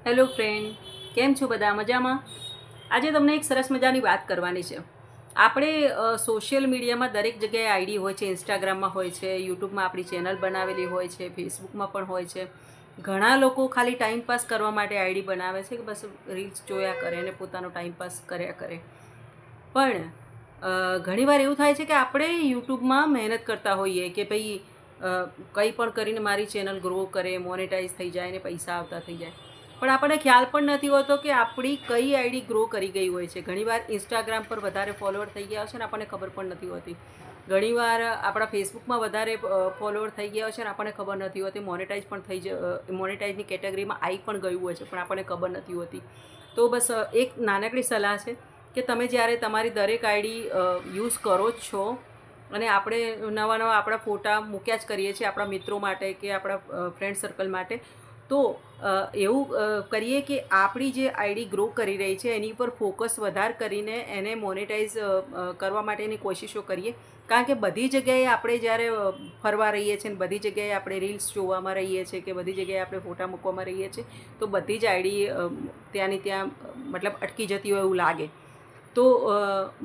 Hello friend, કેમ છો બધા? મજામાં? આજે તમને એક સરસ મજાની વાત કરવાની છે. આપણે સોશિયલ મીડિયામાં દરેક જગ્યાએ આઈડી હોય છે. ઇન્સ્ટાગ્રામમાં હોય છે, યુટ્યુબમાં આપણી ચેનલ બનાવેલી હોય છે, ફેસબુકમાં પણ હોય છે. ઘણા લોકો ખાલી ટાઈમપાસ કરવા માટે આઈડી બનાવે છે કે બસ રીલ્સ જોયા કરે અને પોતાનો ટાઈમપાસ કર્યા કરે. પણ ઘણીવાર એવું થાય છે કે આપણે યુટ્યુબમાં મહેનત કરતા હોઈએ કે ભાઈ કંઈ પણ કરીને મારી ચેનલ ગ્રો કરે, મોનેટાઈઝ થઈ જાય ને પૈસા આવતા થઈ જાય. પણ આપણને ખ્યાલ પણ નથી હોતો કે આપણી કઈ આઈડી ગ્રો કરી ગઈ હોય છે. ઘણીવાર ઇન્સ્ટાગ્રામ પર વધારે ફોલોવર થઈ ગયા હોય છે ને આપણને ખબર પણ નથી હોતી. ઘણીવાર આપણા ફેસબુકમાં વધારે ફોલોવર થઈ ગયા હોય છે ને આપણને ખબર નથી હોતી. મોનેટાઈઝ પણ મોનેટાઈઝની કેટેગરીમાં આવી પણ ગયું હોય છે પણ આપણને ખબર નથી હોતી. તો બસ એક નાનકડી સલાહ છે કે તમે જ્યારે તમારી દરેક આઈડી યુઝ કરો જ છો અને આપણે નવા નવા આપણા ફોટા મૂક્યા જ કરીએ છીએ આપણા મિત્રો માટે કે આપણા ફ્રેન્ડ સર્કલ માટે, તો એવું કરીએ કે આપણી જે આઈડી ગ્રો કરી રહી છે એની પર ફોકસ વધારે કરીને એને મોનેટાઈઝ કરવા માટેની કોશિશો કરીએ. કારણ કે બધી જગ્યાએ આપણે જ્યારે ફરવા રહીએ છીએ ને બધી જગ્યાએ આપણે રીલ્સ જોવામાં રહીએ છીએ કે બધી જગ્યાએ આપણે ફોટા મૂકવામાં રહીએ છીએ તો બધી જ આઈડી ત્યાંની ત્યાં મતલબ અટકી જતી હોય એવું લાગે. તો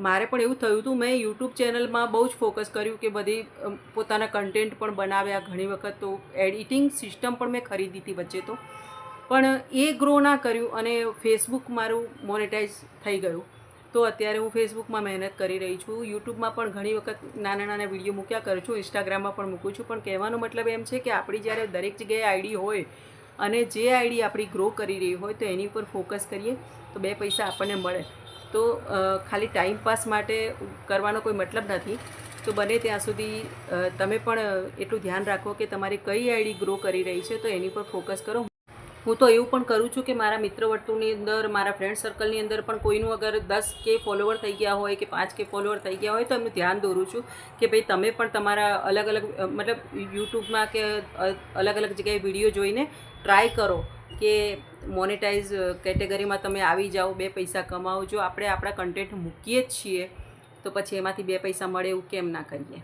મારે પણ એવું થયું હતું. મેં યુટ્યુબ ચેનલમાં બહુ જ ફોકસ કર્યું કે બધી પોતાના કન્ટેન્ટ પણ બનાવ્યા. ઘણી વખત તો એડિટિંગ સિસ્ટમ પણ મેં ખરીદી હતી વચ્ચે તો, પણ એ ગ્રો ના કર્યું અને ફેસબુક મારું મોનેટાઈઝ થઈ ગયું. તો અત્યારે હું ફેસબુકમાં મહેનત કરી રહી છું. યુટ્યુબમાં પણ ઘણી વખત નાના નાના વિડીયો મૂક્યા કરું છું, ઇન્સ્ટાગ્રામમાં પણ મૂકું છું. પણ કહેવાનો મતલબ એમ છે કે આપણી જ્યારે દરેક જગ્યાએ આઈડી હોય અને જે આઈડી આપણી ગ્રો કરી રહી હોય તો એની ઉપર ફોકસ કરીએ તો બે પૈસા આપણને મળે. તો ખાલી ટાઈમપાસ માટે કરવાનો કોઈ મતલબ નથી. તો બને ત્યાં સુધી તમે પણ એટલું ધ્યાન રાખો કે તમારી કઈ આઈડી ગ્રો કરી રહી છે તો એની પર ફોકસ કરો. હું તો એવું પણ કરું છું કે મારા મિત્ર વર્તુળની અંદર, મારા ફ્રેન્ડ સર્કલની અંદર પણ કોઈનું અગર 10K ફોલોવર થઈ ગયા હોય કે 5K ફોલોવર થઈ ગયા હોય તો એમનું ધ્યાન દોરું છું કે ભાઈ તમે પણ તમારા અલગ અલગ મતલબ યુટ્યુબમાં કે અલગ અલગ જગ્યાએ વિડીયો જોઈને ટ્રાય કરો કે મોનેટાઈઝ કેટેગરીમાં તમે આવી જાઓ, બે પૈસા કમાઓ. જો આપણે આપણા કન્ટેન્ટ મૂકીએ જ છીએ તો પછી એમાંથી બે પૈસા મળે એવું કેમ ના કરીએ.